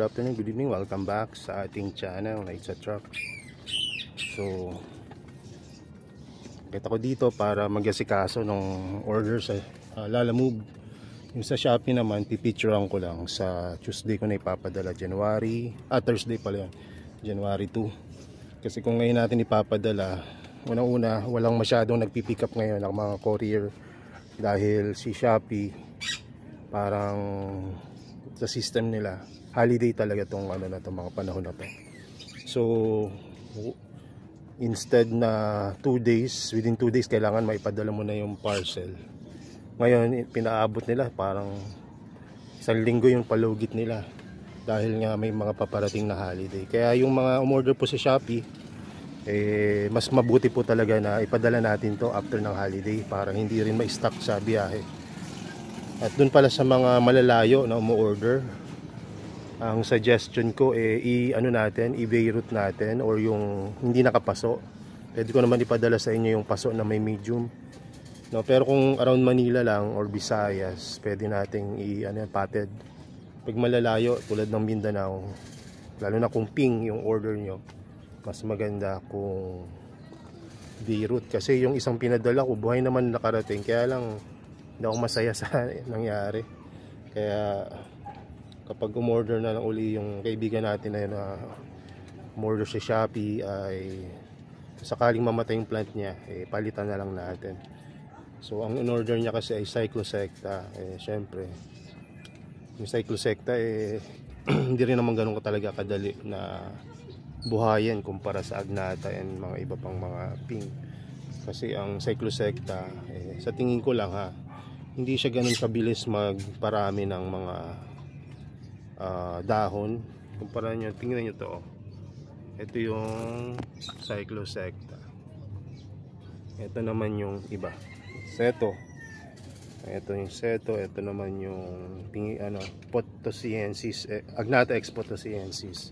afternoon, good evening. Welcome back sa ating channel, Rides at Truck. So, kita ko dito para mag-asikaso ng order sa Lalamove. Yung sa Shopee naman, pipicturean ko lang sa Tuesday ko na ipapadala, Thursday pala yan, January 2. Kasi kung ngayon natin ipapadala, unang-una, walang masyadong nagpipick up ngayon ng mga courier. Dahil si Shopee, parang sa system nila holiday talaga tong mga panahon na to. So instead na 2 days, within 2 days kailangan maipadala mo na yung parcel. Ngayon pinaabot nila parang 1 linggo yung palugit nila dahil nga may mga paparating na holiday. Kaya yung mga umorder po sa Shopee, mas mabuti po talaga na ipadala natin to after ng holiday para hindi rin ma-stuck sa biyahe. At dun pala sa mga malalayo na umu-order, ang suggestion ko i-Beirut natin or yung hindi nakapaso. Pwede ko naman ipadala sa inyo yung paso na may medium. No, pero kung around Manila lang or Visayas, pwede nating patted. Pag malalayo tulad ng Mindanao, lalo na kung ping yung order nyo, mas maganda kung Beirut. Kasi yung isang pinadala ko, buhay naman nakarating. Kaya lang hindi ako masaya sa nangyari. Kaya kapag umorder na lang uli yung kaibigan natin na yun na umorder sa Shopee, ay sakaling mamatay yung plant niya, palitan na lang natin. So ang in-order niya kasi ay Cyclosecta. Syempre yung Cyclosecta hindi rin naman ganun talaga kadali na buhayin kumpara sa Agnatha and mga iba pang mga ping. Kasi ang Cyclosecta, sa tingin ko lang hindi siya ganun kabilis magparami ng mga dahon. Kumpara nyo, tingnan nyo to. Ito yung Cyclosecta. Ito naman yung iba. Seto. Ito yung Seto. Ito naman yung Potosiensis, Agnatha ex Potosiensis.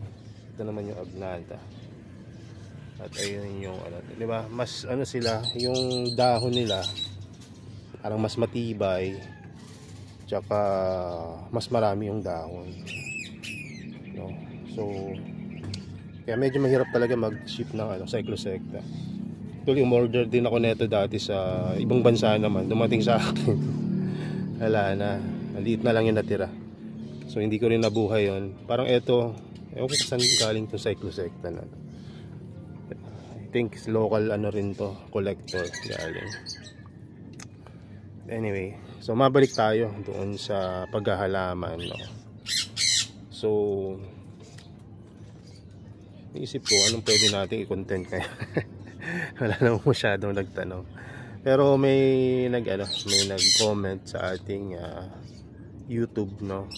Ito naman yung Agnatha. At ayun yung di ba? Mas sila, yung dahon nila parang mas matibay. Tsaka mas marami yung dahon. No? So kaya medyo mahirap talaga mag-ship ng Cyclosecta. Actually, umorder din ako neto dati sa ibang bansa naman. Dumating sa akin. Wala na. Maliit na lang yung natira. So hindi ko rin nabuhay yun. Parang eto, ewan ko saan galing itong Cyclosecta na. I think local rin to, collector galing. Anyway, so mabalik tayo doon sa paghahalaman, no? So naisip ko anong pwede nating i-content kaya. Wala namang masyadong nagtanong. Pero may nag-comment sa ating YouTube, no?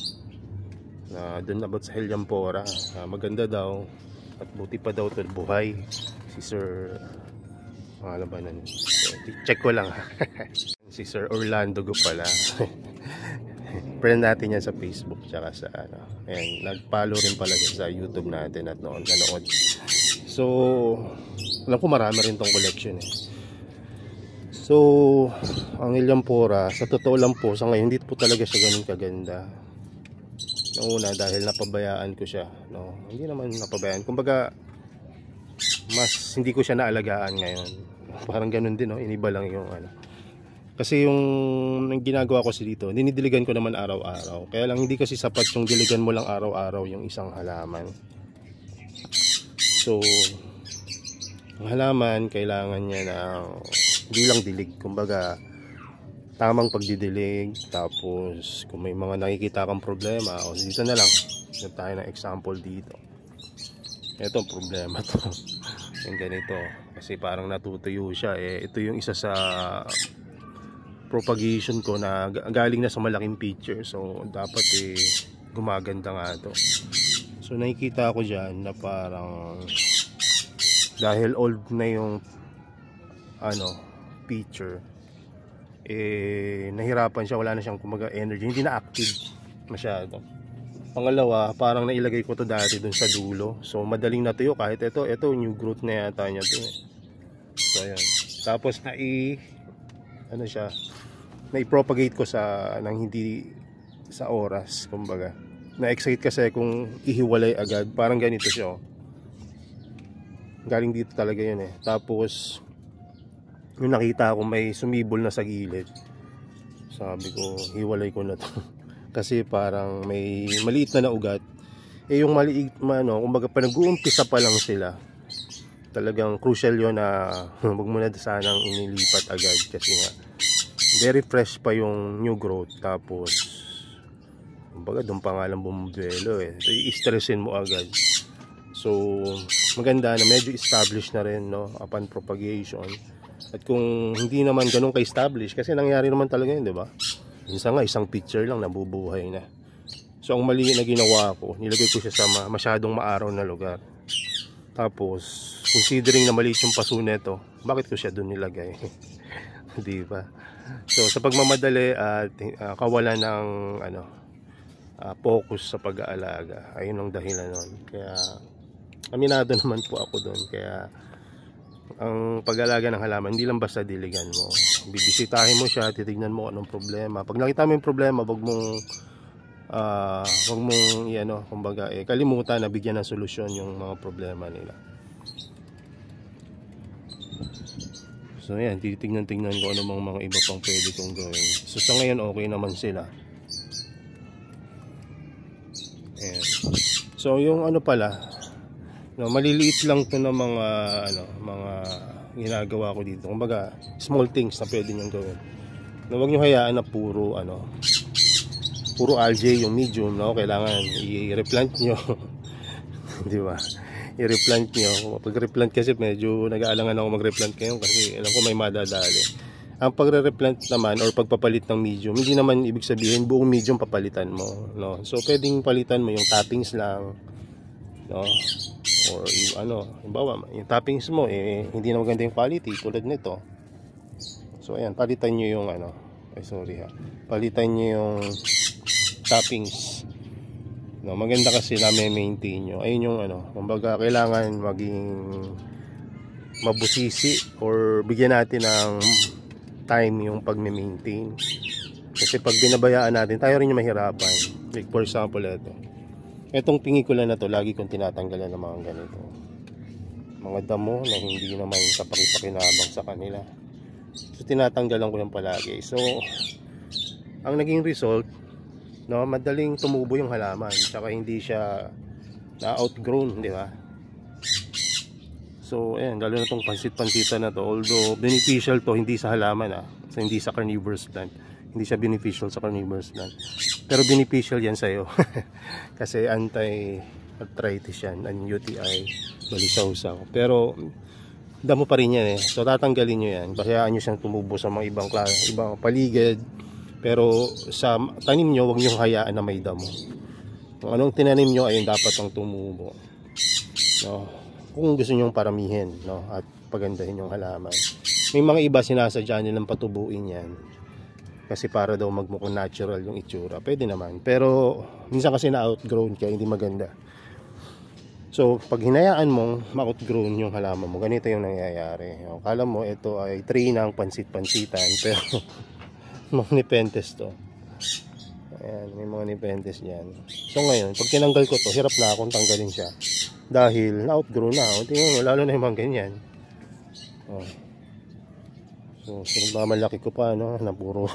Na doon about sa Helyampora, maganda daw at buti pa daw ito buhay si Sir check ko lang. Si Sir Orlando Go pala. Friend natin yan sa Facebook tsaka sa ayan, nag-follow rin pala sa YouTube natin at nanood. So alam ko marami rin tong collection So ang Helyampora, sa totoo lang po sa ngayon hindi po talaga siya ganun kaganda. Una dahil napabayaan ko siya, no? Hindi naman napabayaan, kumbaga mas hindi ko siya naalagaan ngayon. Parang ganun din, no? Iniba lang yung kasi yung ginagawa ko dito, dinidiligan ko naman araw-araw. Kaya lang hindi kasi sapat yung diligan mo lang araw-araw yung isang halaman. So ang halaman kailangan niya ng hindi lang dilig, kumbaga tamang pagdidilig. Tapos kung may mga nakikita kang problema, dito na lang tayo ng example dito. Ito problema to. Yung ganito kasi parang natutuyo siya. Ito yung isa sa propagation ko na galing na sa malaking picture. So dapat gumaganda nga to. So nakikita ko dyan na parang dahil old na yung picture, nahirapan siya, wala na siyang kumaga energy, hindi na active masyado. Pangalawa, parang nailagay ko to dati dun sa dulo, so madaling natuyo kahit ito new growth na yata niya to. So ayan, tapos na-propagate ko sa nang hindi sa oras, kumbaga Na-excite kasi kung ihiwalay agad. Parang ganito siya, oh. Galing dito talaga yun eh. Tapos yung nakita ko may sumibol na sa gilid. Sabi ko, hiwalay ko na to. Kasi parang may maliit na ugat. Eh yung maliit, kumbaga pa nag-uumpisa pa lang sila, talagang crucial yun na wag mo na sanang inilipat agad. Kasi nga very fresh pa yung new growth. Tapos kumbaga doon pa nga lang bumubelo eh. So i-stressin mo agad. So maganda na medyo established na rin, no, upon propagation. At kung hindi naman ganun ka-establish, kasi nangyari naman talaga yun, di ba? Minsan nga isang picture lang nabubuhay na. So ang mali na ginawa ko, nilagay ko siya sa masyadong maaraw na lugar. Tapos considering na maliit yung paso nito, bakit ko siya doon nilagay? Di ba? So sa pagmamadali at kawalan ng focus sa pag-aalaga, ayun ang dahilan nun. Kaya aminado naman po ako doon. Kaya ang pag-alaga ng halaman, hindi lang basta diligan mo. Bibisitahin mo siya, titignan mo anong problema. Pag nakita mo yung problema, wag mong kumbaga kalimutan na bigyan ng solusyon yung mga problema nila. So yan, titignan-tignan ko ano mga iba pang pwede kong gawin. So sa ngayon okay naman sila. Ayan. So yung maliliit lang to na mga ginagawa ko dito. Kumbaga small things na pwede niyong gawin. Huwag niyo hayaan na puro algae yung medium, no? Kailangan i-replant nyo. Di ba? I-replant nyo. Pag-replant kasi medyo nag-aalangan ako mag-replant ngayon kasi alam ko may madadali. Ang pagre-replant naman or pagpapalit ng medium, hindi naman ibig sabihin buong medium papalitan mo, no? So pwedeng palitan mo yung toppings lang, no? Or halimbawa, yung toppings mo hindi na maganda yung quality tulad nito. So ayan, palitan nyo yung palitan nyo yung toppings, no? Maganda kasi na maintain nyo. Ayun yung kumbaga kailangan maging mabusisi or bigyan natin ng time yung pag-maintain. Kasi pag binabayaan natin, tayo rin yung mahirapan. Like for example, etong pingikulan na to, lagi kong tinatanggalan ng mga ganito, mga damo na hindi naman kapakipakinabang sa kanila. So tinatanggalan ko yan palagi. So ang naging result, no, madaling tumubo yung halaman, tsaka hindi siya na-outgrown, di ba? So ayan, lalo na tong pansit-pansita na to, although beneficial to hindi sa halaman, so hindi sa carnivorous plant, hindi siya beneficial sa carnivorous plant, pero beneficial yan sa'yo. Kasi anti-arthritis yan, and UTI, balisaw-saw. Pero damo pa rin yan so tatanggalin nyo yan, bahayaan nyo siyang tumubo sa mga ibang paligid. Pero sa tanim nyo, huwag nyo hayaan na may damo. Kung anong tinanim nyo, ayun dapat ang tumubo, no? Kung gusto nyo paramihin, no, at pagandahin yung halaman. May mga iba sinasadya nilang patubuin yan kasi para daw magmukhang natural yung itsura. Pwede naman, pero minsan kasi na-outgrown kaya hindi maganda. So pag hinayaan mong ma-outgrown yung halaman mo, ganito yung nangyayari. Kala mo ito ay tree ng pansit-pansitan, pero mga nipentes to. Ayan, may mga nipentes dyan. So ngayon, pag tinanggal ko to, hirap na akong tanggalin siya dahil na-outgrow na. Tingnan mo, lalo na yung mga ganyan. So nagmamalaki ko pa, no, na puro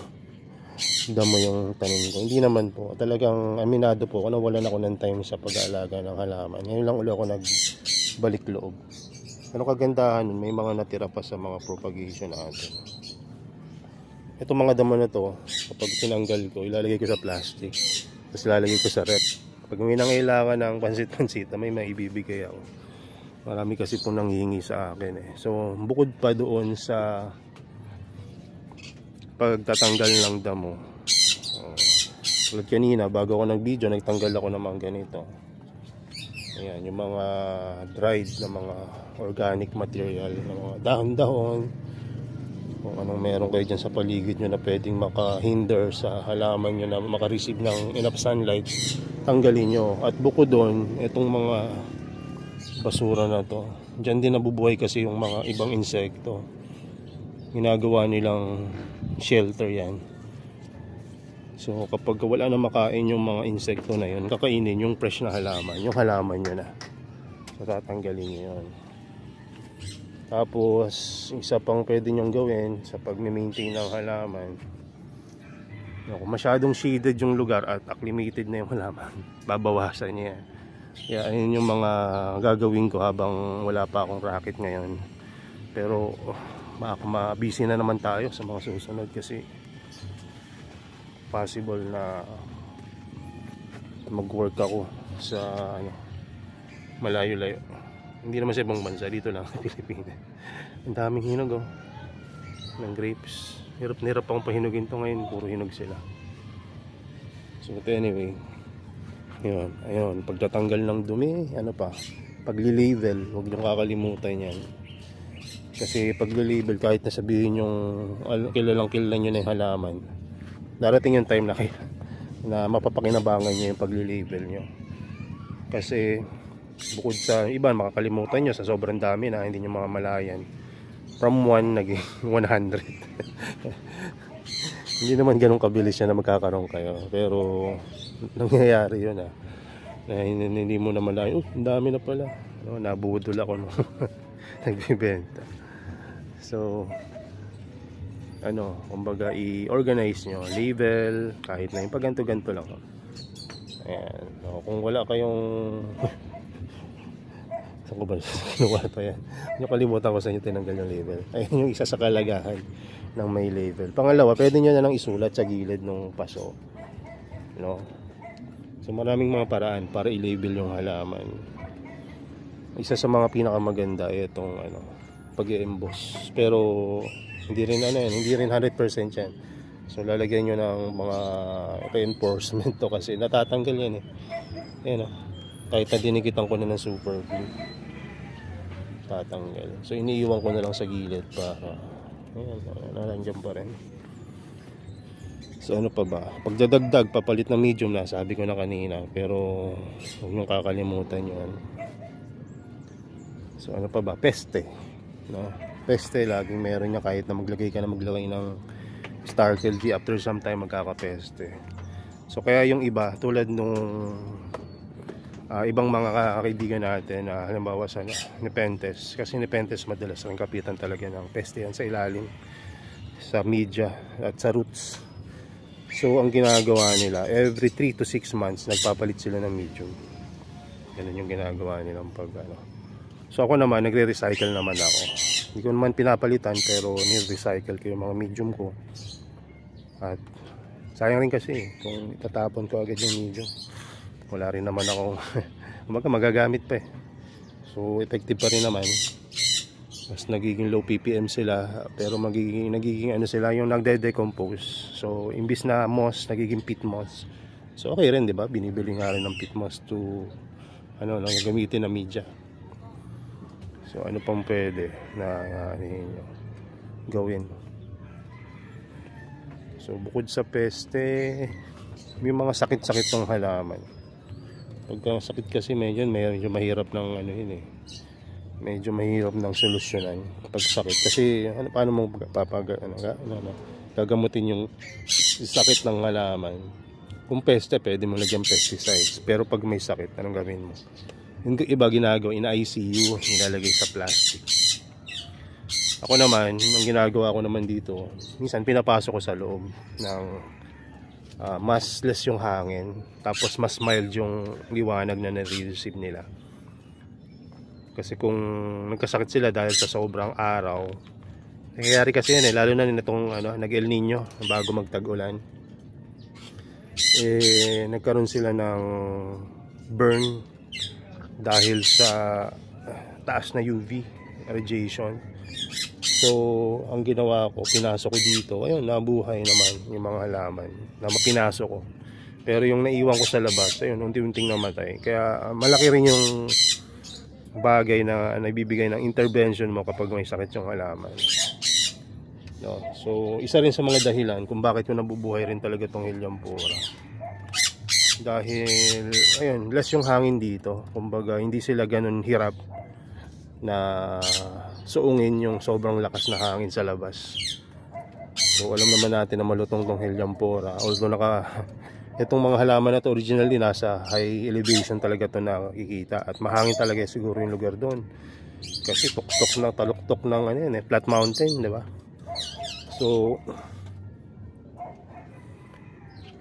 damo yung tanim ko. Hindi naman po, talagang aminado po ako na wala na ako ng time sa pag-aalaga ng halaman. Ngayon lang ulit ako nagbalik loob. Ano kagandahan, may mga natira pa sa mga propagation natin. Itong mga damo na to, kapag tinanggal ko, ilalagay ko sa plastic, tapos ilalagay ko sa rep. Pag may nangailangan ng pansit-pansita, may maibibigay ako. Marami kasi pong nanghihingi sa akin So bukod pa doon sa pagtatanggal ng damo, tulad kanina bago ako nag-video, nagtanggal ako ng mga ganito. Ayan, yung mga dried na mga organic material, na mga dahon-dahon, kung anong meron kayo dyan sa paligid nyo na pwedeng makahinder sa halaman nyo na makareceive ng enough sunlight, tanggalin nyo. At bukod doon, itong mga basura na to, dyan din nabubuhay kasi yung mga ibang insekto. Ginagawa nilang shelter yan. So kapag wala na makain yung mga insekto na yun, kakainin yung fresh na halaman, yung halaman nyo na. So tatanggalin nyo yun. Tapos isa pang pwede nyong gawin sa pag-maintain ng halaman, kung masyadong shaded yung lugar at acclimated na yung halaman, babawasan niya. Kaya ayun yung mga gagawin ko habang wala pa akong racket ngayon. Pero busy na naman tayo sa mga susunod kasi possible na mag-work ako sa malayo-layo. Hindi naman sa ibang bansa, dito lang sa Pilipinas. Ang daming hinog ng grapes. Hirap na hirap akong pahinugin to ngayon, puro hinog sila. So anyway, ayun, pagtatanggal ng dumi, pagli-label, huwag niyong kakalimutan yan. Kasi pagli-label, kahit na sabihin yung kilalang kilala nyo na yung halaman, darating yung time na mapapakinabangan nyo yung pagli-label nyo. Kasi bukod sa iba, makakalimutan nyo sa sobrang dami na hindi nyo mamalayan. From 1 naging 100. Hindi naman ganun kabilis na magkakaroon kayo. Pero nangyayari yun na hindi mo na malayan. Ang dami na pala. Nabudol ako nagbibenta. So kumbaga i-organize nyo, label, kahit na yung pagganto-ganto lang. Ayan. Kung wala kayong saan ko ba kinuha pa yan? Kalimutan ko sa inyo tinanggal yung label. Ayun yung isa sa kalagahan ng may label. Pangalawa, pwede nyo na lang isulat sa gilid ng paso. So maraming mga paraan para i-label yung halaman. Isa sa mga pinakamaganda itong pag-i-emboss. Pero hindi rin 100% yan. So lalagyan nyo ng mga reinforcement to kasi natatanggal yan Ayan kahit na dinikitan ko na ng super glue, tatanggal. So iniiwan ko na lang sa gilid para nandiyan pa rin. So ano pa ba? Pagdadagdag, papalit na medium na, sabi ko na kanina, pero huwag niyong kakalimutan yun. So ano pa ba? Peste. Peste, laging meron niya kahit na maglagay ng Starkel G, after some time magkakapeste. So kaya yung iba, tulad nung ibang mga kaibigan natin, halimbawa sa Nepenthes, kasi Nepenthes madalas rin kapitan talaga ng peste yan sa ilalim, sa media at sa roots. So ang ginagawa nila, every 3 to 6 months nagpapalit sila ng medium. Ganun yung ginagawa nilang So ako naman, nagre-recycle naman ako. Hindi ko naman pinapalitan, pero ni-recycle ko yung mga medium ko. At sayang rin kasi kung itatapon ko agad yung medium, wala rin naman ako magagamit pa So effective pa rin naman. Mas nagiging low ppm sila, pero nagiging sila yung nagde-decompose. So imbis na moss, nagiging peat moss. So okay rin, 'di ba? Binibili nga rin ng peat moss to gamitin na media. So ano pang pwede na gawin? So bukod sa peste, may mga sakit-sakit ng halaman. Pagka sakit kasi medyo mahirap ng medyo mahirap ng solusyonan pag sakit. Kasi paano mo gagamutin yung sakit ng halaman? Kung peste, pwede mo lagyan pesticides. Pero pag may sakit, anong gawin mo? Yung iba ginagawa, in-ICU, nilalagay sa plastic. Ako naman, ang ginagawa ko naman dito, minsan pinapasok ko sa loob ng mas less yung hangin, tapos mas mild yung liwanag na nare-receive nila. Kasi kung nagkasakit sila dahil sa sobrang araw, nangyayari kasi yan lalo na nitong nag-El Nino, bago magtag-ulan, nagkaroon sila ng burn dahil sa taas na UV radiation. So ang ginawa ko, pinasok ko dito, ayun, nabuhay naman yung mga halaman na mapinasok ko. Pero yung naiwan ko sa labas, ayun, unti-unting namatay. Kaya malaki rin yung bagay na naibibigay ng intervention mo kapag may sakit yung halaman. So isa rin sa mga dahilan kung bakit yung nabubuhay rin talaga tong Helianthura. Dahil ayun, less yung hangin dito. Kumbaga hindi sila ganun hirap na suungin yung sobrang lakas na hangin sa labas. So alam naman natin na malutong tong Helianthora. Although itong mga halaman na to originally nasa high elevation talaga to nakikita, at mahangin talaga siguro yung lugar doon. Kasi taluktok ng ano yun, flat mountain, di ba? So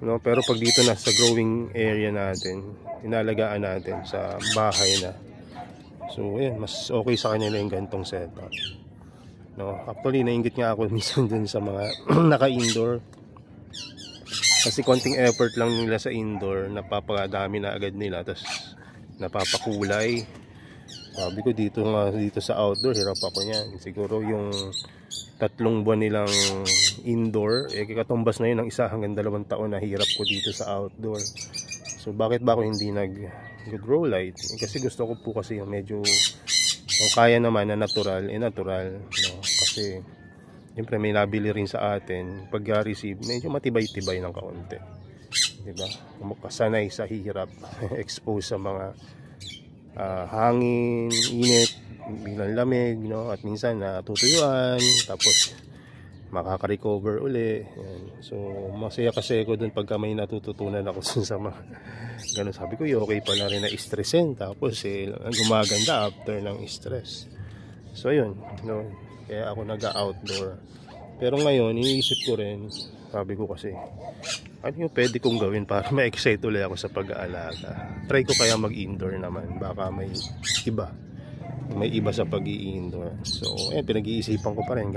no, pero pag dito na sa growing area natin, inalagaan natin sa bahay na. So ayan, mas okay sa kanila yung ganitong setup. No, actually nainggit nga ako minsan dun sa mga naka-indoor. Kasi konting effort lang nila sa indoor, napapakadami na agad nila, tapos napapakulay. Sabi ko dito sa outdoor, hirap ako niyan. Siguro yung 3 buwan nilang indoor, katumbas na yun ng 1 hanggang 2 taon na hirap ko dito sa outdoor. So bakit ba ako hindi nag-grow light? Kasi gusto ko po kasi yung medyo, kung kaya naman na natural, natural, no? Kasi siyempre may nabili rin sa atin, pag receive medyo matibay-tibay ng kaunti, diba? Kasanay sa hirap expose sa mga hangin, init, biglang lamig, no? At minsan natutuyuan, tapos makaka-recover uli. Yan. So masaya kasi ako dun pagka may natututunan ako sa mga ganun. Sabi ko okay pala rin na stressin, tapos gumaganda after ng stress. So yun, no? Kaya ako nag-outdoor. Pero ngayon iniisip ko rin, sabi ko kasi ano yung pwede kong gawin para ma-excite ulit ako sa pag-aalaga. Try ko kaya mag-indoor naman, baka may iba sa pag-i-indoor. So ayan, pinag-iisipan ko pa rin.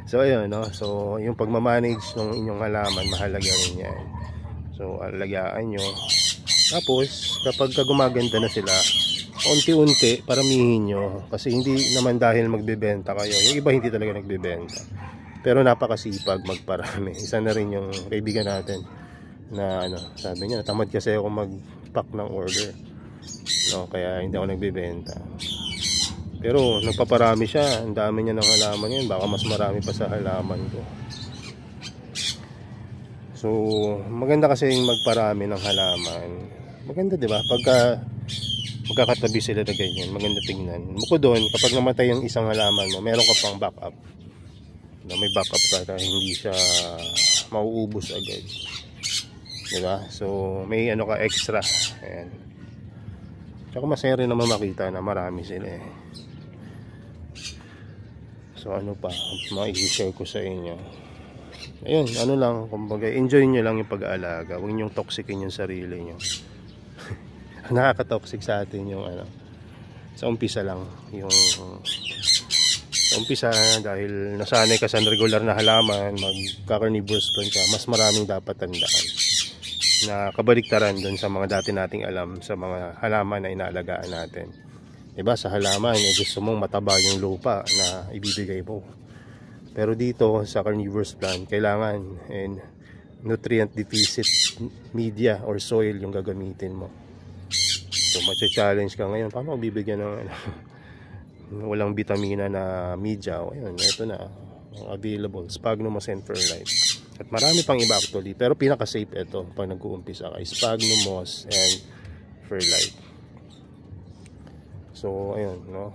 So ayun, no? So yung pagmamanage ng inyong halaman, mahalaga rin yan. So alagaan nyo, tapos kapag gumaganda na sila, unti-unti paramihin nyo. Kasi hindi naman dahil magbebenta kayo, yung iba hindi talaga nagbebenta, pero napakasipag magparami. Isa na rin yung kaibigan natin na sabi niya, tamad kasi ako mag-pack ng order, no? Kaya hindi ako nagbebenta. Pero nagpaparami siya, ang dami niya ng halaman yan, baka mas marami pa sa halaman ko. So maganda kasi yung magparami ng halaman. Maganda, di ba? Pagka magkakatabi sila na ganyan, maganda tingnan. Bukod doon, kapag namatay yung isang halaman mo, meron ka pang backup. May backup ka, hindi siya mauubos agad, diba? So may ka extra. Ayan. Tsaka masaya rin naman makita na marami sila eh. So ano pa ma-i-share ko sa inyo? Ayun, lang, kumbaga enjoy nyo lang yung pag-aalaga. Huwag nyong toxicin yung sarili nyo. Nakaka-toxic sa atin yung sa umpisa lang, yung sa umpisa, dahil nasanay ka sa regular na halaman, magka-carnivorous plant ka, mas maraming dapat tandaan na kabaliktaran dun sa mga dati nating alam sa mga halaman na inaalagaan natin. Diba, sa halaman gusto mong mataba yung lupa na ibibigay mo, pero dito sa carnivorous plant kailangan nutrient deficit media or soil yung gagamitin mo. So matcha-challenge ka ngayon, paano bibigyan ng walang bitamina na media? O ayun, ito na available, Sphagnum moss and Fairlife. At marami pang iba actually, pero pinaka-safe ito pag nag-uumpisa ka, Sphagnum moss and Fairlife. So ayun, no?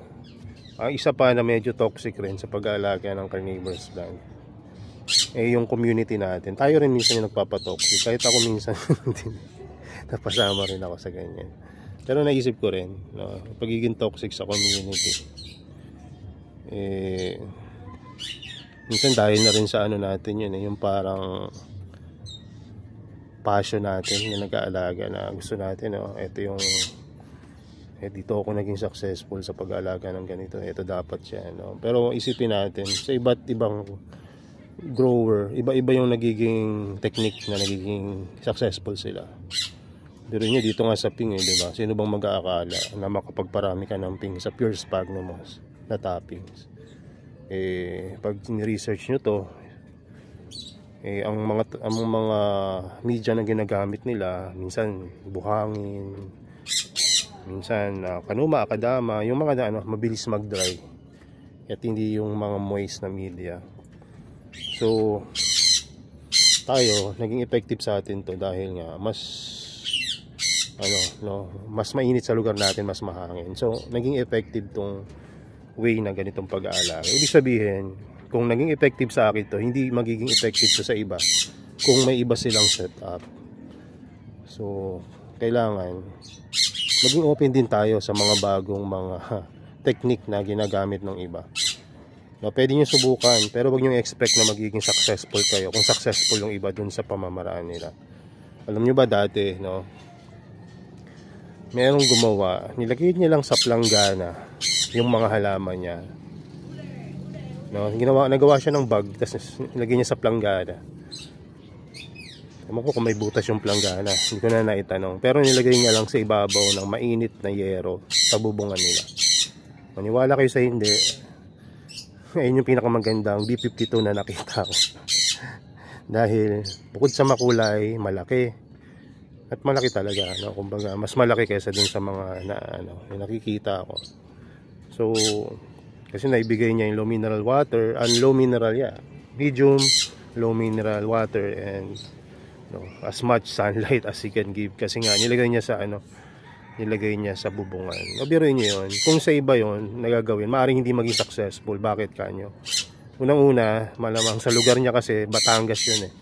Ang isa pa na medyo toxic rin sa pag-aalaga ng carnivorous plant yung community natin. Tayo rin minsan yung nagpapatoxic, kahit ako minsan napasama rin ako sa ganyan. Pero naisip ko rin, no, pagiging toxic sa community, minsan dahil na rin sa natin yun, yung parang passion natin na nag-aalaga, na gusto natin, ito yung dito ako naging successful sa pag-aalaga ng ganito, ito dapat siya, no? Pero isipin natin, sa iba't ibang grower, iba-iba yung nagiging technique na nagiging successful sila. Pero nyo dito nga sa ping, diba? Sino bang mag-aakala na makapagparami ka ng ping sa pure Sphagnum moss na toppings? Pag ni-research nyo to, ang mga media na ginagamit nila, minsan buhangin, minsan kanuma, akadama, yung mga mabilis mag-dry, at hindi yung mga moist na media. So tayo, naging effective sa atin to dahil nga mas mas mainit sa lugar natin, mas mahangin. So naging effective tong way na ganitong pag-aalaga. Ibig sabihin, kung naging effective sa akin to, hindi magiging effective to sa iba kung may iba silang setup. So kailangan maging open din tayo sa mga bagong mga technique na ginagamit ng iba. No, pwede nyo subukan, pero wag nyo expect na magiging successful kayo kung successful yung iba dun sa pamamaraan nila. Alam nyo ba dati, no, merong gumawa, nilagay niya lang sa planggana yung mga halaman niya. No, nagawa siya ng bag, tapos nilagay niya sa planggana. Ewan ko kung may butas yung planggana, hindi ko na naitanong. Pero nilagay niya lang sa ibabaw ng mainit na yero sa bubungan nila. Maniwala kayo sa hindi, ayun yung pinakamagandang B52 na nakita ko. Dahil bukod sa makulay, malaki. At malaki talaga, no? Kumbaga, mas malaki kaysa dun sa mga yung nakikita ko. So, kasi naibigay niya yung low mineral water, low mineral, medium, low mineral water, and as much sunlight as he can give. Kasi nga, nilagay niya sa bubungan. Mabiruin niyo yun. Kung sa iba yun, nagagawin, maaaring hindi maging successful. Bakit kanyo? Unang-una, malamang sa lugar niya kasi, Batangas yun eh.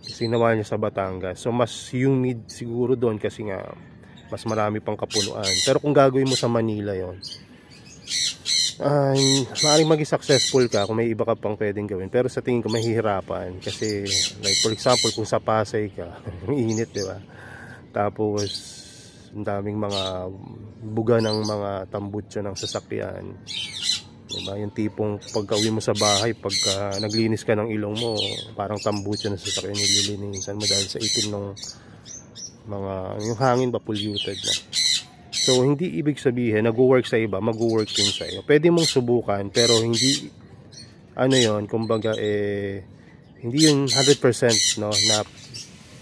Sinawa niya sa Batangas. So, mas humid siguro doon kasi nga, mas marami pang kapunuan. Pero kung gagawin mo sa Manila yun, maaaring maging successful ka kung may iba ka pang pwedeng gawin. Pero sa tingin ko, mahihirapan. Kasi, like for example, kung sa Pasay ka, ang init, di ba? Tapos, ang daming mga buga ng mga tambutso ng sasakyan, diba? Yung tipong pagka-uwi mo sa bahay, pagka naglinis ka ng ilong mo, parang tambutso ng sasakyan nililinisan mo dahil sa itim ng mga, yung hangin ba polluted na. So hindi ibig sabihin nag-work sa iba, mag-work din sa iyo. Pwede mong subukan, pero hindi kumbaga hindi yun 100% na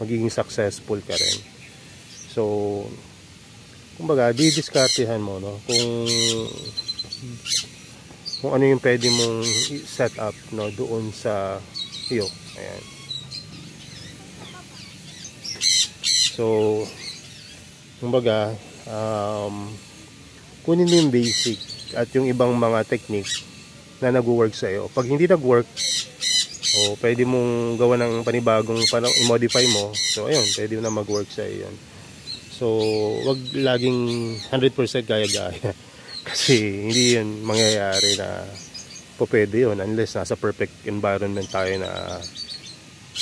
magiging successful ka rin. So kumbaga, didiskartehan mo, no? Kung ano yung pwede mong set up, no, doon sa iyo. Ayan. So, kumbaga, kunin mo yung basic at yung ibang mga technique na nag-work sa iyo. Pag hindi nag-work, pwede mong gawa ng panibagong i-modify mo. So, ayun, pwede na mag-work sa iyo yun. So, wag laging 100% gaya-gaya. Kasi hindi yun mangyayari na pwede yun unless nasa perfect environment tayo na,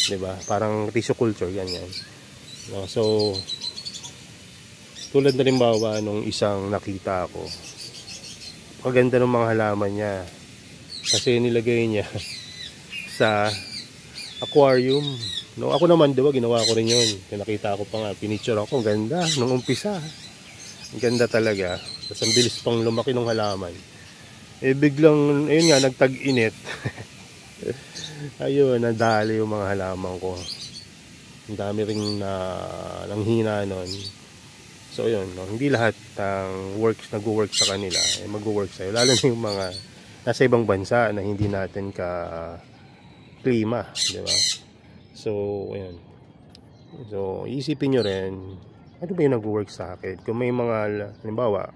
diba? Parang tissue culture, ganyan. No? So, tulad na rin bawa nung isang nakita ko. Maganda ng mga halaman niya. Kasi nilagay niya sa aquarium. No, ako naman diba, ginawa ko rin yun. Nakita ko pa nga, pinicture ako, ganda nung umpisa. Ang ganda talaga. Tapos ang bilis pang lumaki ng halaman. Biglang, ayun nga, nagtag-init. Ayun, nadali yung mga halaman ko. Ang dami ring nanghina nun. So ayun, no, hindi lahat ng nag-work sa kanila, mag-work sa'yo. Lalo na yung mga nasa ibang bansa na hindi natin klima, diba? So, ayan. So, isipin nyo rin, ano ba yung nag-work sa akin? Kung may mga, halimbawa,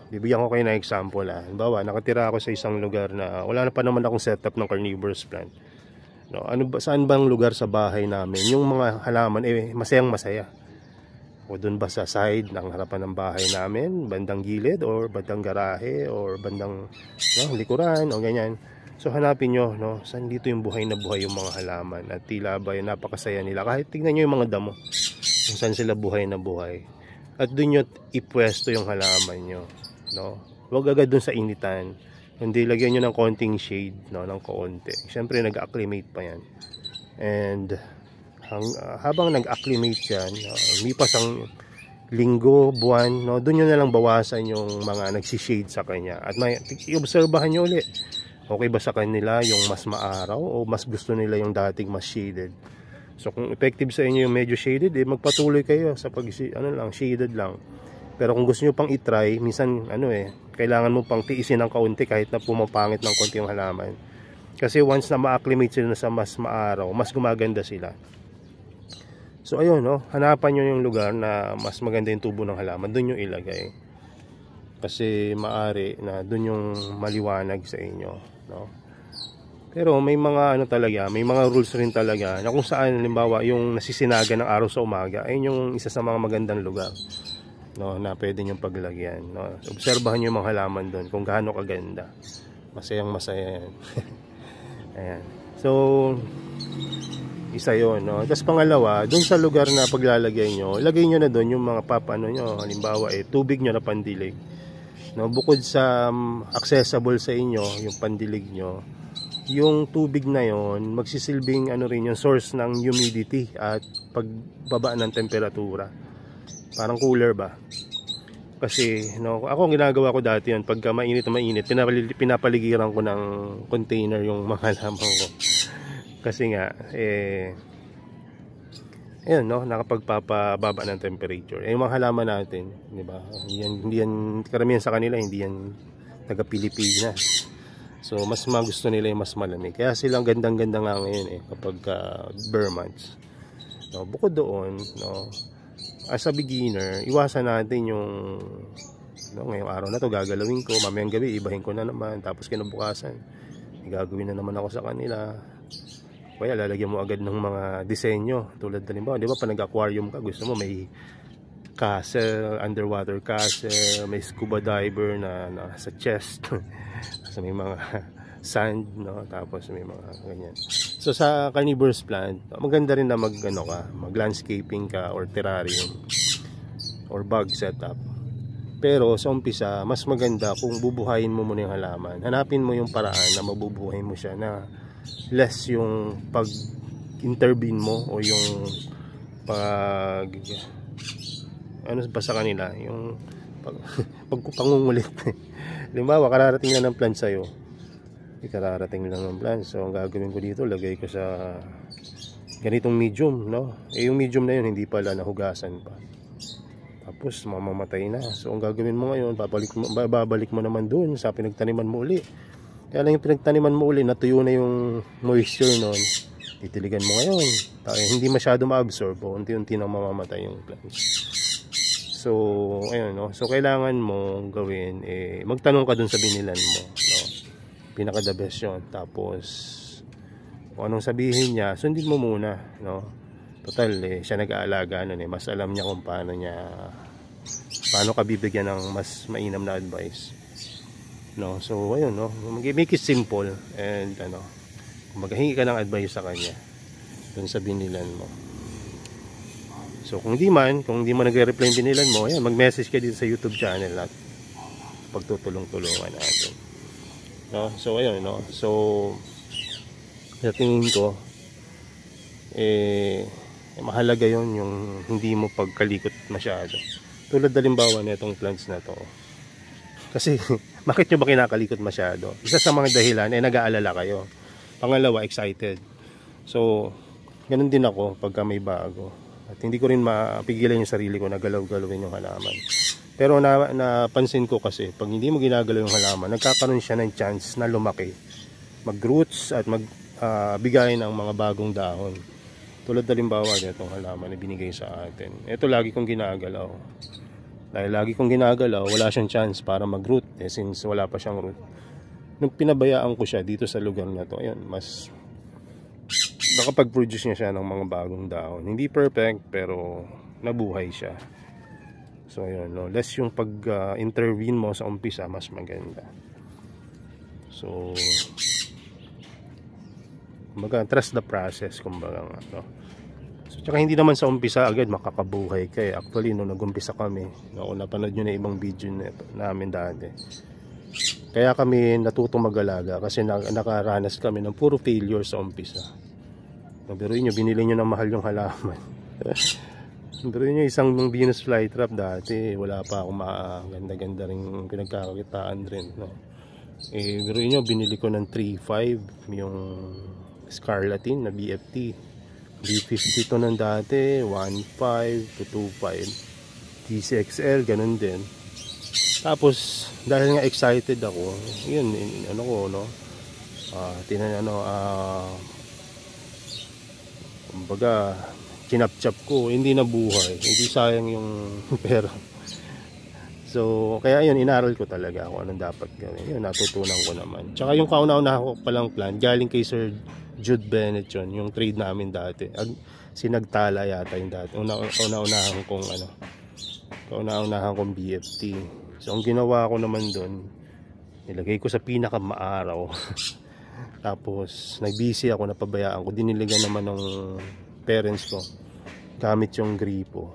bibigyan ko kayo na example. Halimbawa, nakatira ako sa isang lugar na wala na pa naman akong setup ng carnivorous plant. No, saan bang lugar sa bahay namin? Yung mga halaman, masayang masaya. O doon ba sa side ng harapan ng bahay namin, bandang gilid, or bandang garahe, or bandang likuran, o ganyan. So hanapin nyo, no, saan dito yung buhay na buhay yung mga halaman at tila ba yung napakasaya nila. Kahit tignan nyo yung mga damo, kung saan sila buhay na buhay. At doon nyo ipwesto yung halaman nyo, no. Huwag agad doon sa initan. Kundi lagyan nyo ng konting shade, no, ng kaunti. Siyempre nag-acclimate pa yan. And habang nag-acclimate yan, mipas ang linggo, buwan, no, doon nyo na lang bawasan yung mga nagsishade sa kanya. At i-obserbahan nyo ulit. Okay ba sa kanila yung mas maaraw o mas gusto nila yung dating mas shaded? So kung effective sa inyo yung medyo shaded, magpatuloy kayo sa shaded lang. Pero kung gusto niyo pang i-try, minsan kailangan mo pang tiisin ng kaunti kahit na pumapangit ng konti yung halaman. Kasi once na ma-acclimate sila sa mas maaraw, mas gumaganda sila. So ayun, no, hanapan niyo yung lugar na mas maganda yung tubo ng halaman, doon yung ilagay. Kasi maari na doon yung maliwanag sa inyo, no? Pero may mga ano talaga, may mga rules rin talaga na kung saan halimbawa yung nasisinaga ng araw sa umaga, ayun yung isa sa mga magandang lugar, no, na pwede nyo paglagyan, no. Obserbahan nyo yung mga halaman doon kung gaano kaganda. Masayang masaya yan. Ayan. So isa yon, no. Tapos pangalawa, doon sa lugar na paglalagay nyo, ilagay nyo na doon yung mga papano nyo, halimbawa tubig nyo na pandilig, no. Bukod sa accessible sa inyo yung pandilig nyo, yung tubig na yon magsisilbing ano rin yung source ng humidity at pagbaba ng temperatura. Parang cooler ba? Kasi no, ako ang ginagawa ko dati yan, pagka mainit na mainit, pinapaligiran ko ng container yung mga halaman ko. Kasi nga ayun, no, nakapagpapababa ng temperature. Yung mga halaman natin, di ba? Hindi yan karamihan sa kanila, hindi yan taga Pilipinas. So mas magusto nila yung mas malamig. Kaya silang gandang-ganda nga ngayon kapag bare months. No, bukod doon, no, as a beginner, iwasan natin yung ngayong araw na to gagalawin ko, mamayang gabi ibahin ko na naman, tapos kinabukasan gagawin na naman ako sa kanila. Kaya lalagyan mo agad ng mga disenyo tulad halimbawa, di ba, pag nag-aquarium ka, gusto mo may castle, underwater castle, may scuba diver na sa chest. So may mga sand, no, tapos may mga ganyan. So sa carnivorous plant, maganda rin na mag landscaping ka or terrarium or bug setup. Pero sa umpisa, mas maganda kung bubuhayin mo muna yung halaman. Hanapin mo yung paraan na mabubuhayin mo siya na less yung pag-intervene mo o yung pag ano ba sa kanila, yung pagpangungulit. Halimbawa, kararating lang ng plant sa'yo. Kararating lang ng plant. So, ang gagawin ko dito, lagay ko sa ganitong medium, no? Yung medium na yun, hindi pala nahugasan pa. Tapos, mamamatay na. So, ang gagawin mo ngayon, babalik mo naman dun sa pinagtaniman mo uli. Kaya lang yung pinagtaniman mo uli, natuyo na yung moisture nun. Titiligan mo ngayon. Hindi masyado ma-absorb. Unti-unti nang mamamatay yung plants. So, ayun, no. So, kailangan mo gawin magtanong ka dun sa binilan mo, no. Pinaka the best yun. Tapos kung anong sabihin niya, sundin mo muna, no. Total siya nag-aalaga nun, mas alam niya kung paano ka bibigyan ng mas mainam na advice, no. So, ayun, no. Make it simple and maghingi ka ng advice sa kanya dun sa binilan mo. So kung di man nagre-reply yung binilan mo, ayan, mag-message ka dito sa YouTube channel at pagtutulong-tulungan natin, no? So ayun, no. So sa tingin ko mahalaga yon yung hindi mo pagkalikot masyado. Tulad halimbawa na itong plants na to. Kasi bakit nyo ba kinakalikot masyado? Isa sa mga dahilan nag-aalala kayo. Pangalawa, excited. So ganun din ako pagka may bago. At hindi ko rin mapigilan yung sarili ko na galaw-galawin yung halaman. Pero napansin ko kasi, pag hindi mo ginagalaw yung halaman, nagkakaroon siya ng chance na lumaki, mag-roots at magbigay ng mga bagong dahon. Tulad halimbawa nitong halaman na binigay sa atin. Ito lagi kong ginagalaw. Dahil lagi kong ginagalaw, wala siyang chance para mag-root. Since wala pa siyang root. Nung pinabayaan ko siya dito sa lugar na to, ayun, mas nakapag-produce niya siya ng mga bagong dahon. Hindi perfect, pero nabuhay siya. So, ayun, no? Less yung pag-intervene mo sa umpisa, mas maganda. So, kumbaga, trust the process, kumbaga, no? So, tsaka hindi naman sa umpisa agad makakabuhay ka. Actually, nung nag-umpisa kami, kung napanood nyo na ibang video namin dati, kaya kami natutong mag-alaga kasi nakaranas kami ng puro failure sa umpisa. Biruin nyo, binili nyo ng mahal yung halaman. Biruin nyo, isang Venus flytrap dati, wala pa akong maganda-ganda rin pinagkakakitaan rin, no? Biruin nyo, binili ko ng 3.5 yung Scarlatin na BFT. B50 to ng dati, 1.5 to 2.5. TCXL, ganun din. Tapos, dahil nga excited ako, yun, kumbaga, chinap-chap ko, hindi nabuhay, hindi sayang yung pera. So, kaya yun, inaral ko talaga kung anong dapat gawin. Yun, natutunan ko naman. Tsaka yung kauna-una ko palang plan, galing kay Sir Jude Bennett yun, yung trade namin dati. Sinagtala yata yung dati. Una-unahan kong kauna-unahan kong BFT. So, ang ginawa ko naman doon, nilagay ko sa pinakamaaraw. Tapos, nag-busy ako, napabayaan ko. Diniligan naman ng parents ko gamit yung gripo.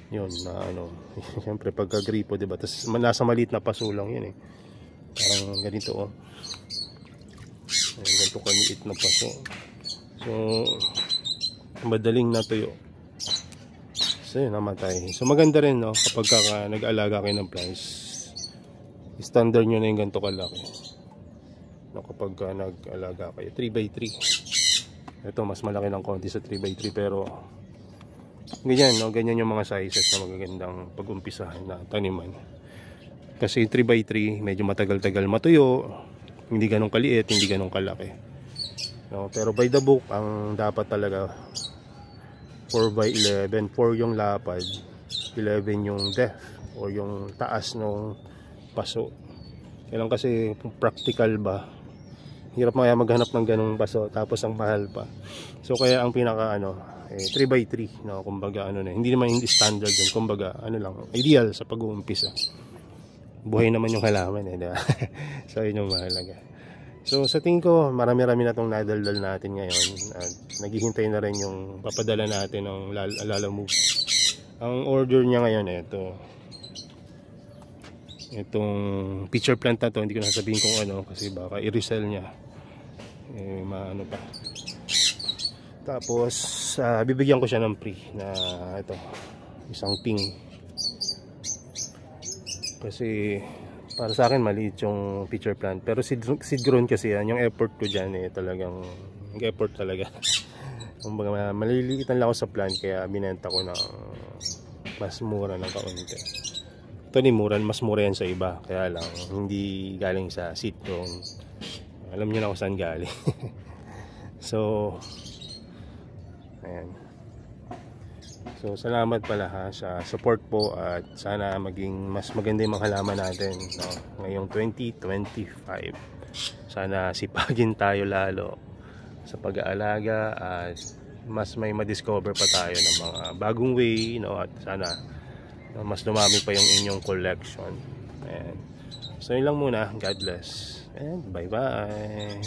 Yun na siyempre pagka gripo, diba? Tapos nasa maliit na paso lang yun eh. Parang ganito oh. Ganito kaliit na paso. So madaling natuyo. So yun, namatay. So maganda rin no, kapag nag-alaga kayo ng plants, standard nyo na yung ganito kalaki no, kapag nag-alaga kayo. 3x3. Ito mas malaki ng konti sa 3x3, pero ganyan, no? Ganyan yung mga sizes na magagandang pag-umpisahan na taniman. Kasi 3x3 medyo matagal-tagal matuyo, hindi ganun kaliit, hindi ganun kalaki, no? Pero by the book, ang dapat talaga 4x11, 4 yung lapad, 11 yung depth o yung taas ng paso. Kailan kasi practical ba, hirap mga maghanap ng ganung paso, tapos ang mahal pa. So kaya ang pinaka 3x3, no, kumbaga hindi naman hindi standard din, kumbaga lang, ideal sa pag-uumpisa. Buhay naman yung halaman eh, diba? So yun yung mahalaga. So sa tingin ko, marami-rami na itong nadaldal natin ngayon at naghihintay na rin yung papadala natin ng Lalamove. Ang order niya ngayon itong pitcher plant na to, hindi ko nasabihin kung kasi baka i-resell niya maano pa. Tapos bibigyan ko siya ng free na isang ping, kasi para sa akin maliit yung pitcher plant, pero seed grown kasi yan. Yung effort ko dyan talagang effort talaga. Kumbaga maliliitan lang ako sa plant, kaya binenta ko ng mas mura ng kaunti. Ito ni mas mura yan sa iba, kaya lang hindi galing sa seed grown. Alam niyo na kung saan galing. So ayan. So salamat pala sa support po, at sana maging mas maganda yung mga halaman natin, no? Ngayong 2025. Sana sipagin tayo lalo sa pag-aalaga at mas may ma-discover pa tayo ng mga bagong way, no? At sana mas dumami pa yung inyong collection. Ayan. So yun lang muna. God bless and bye bye.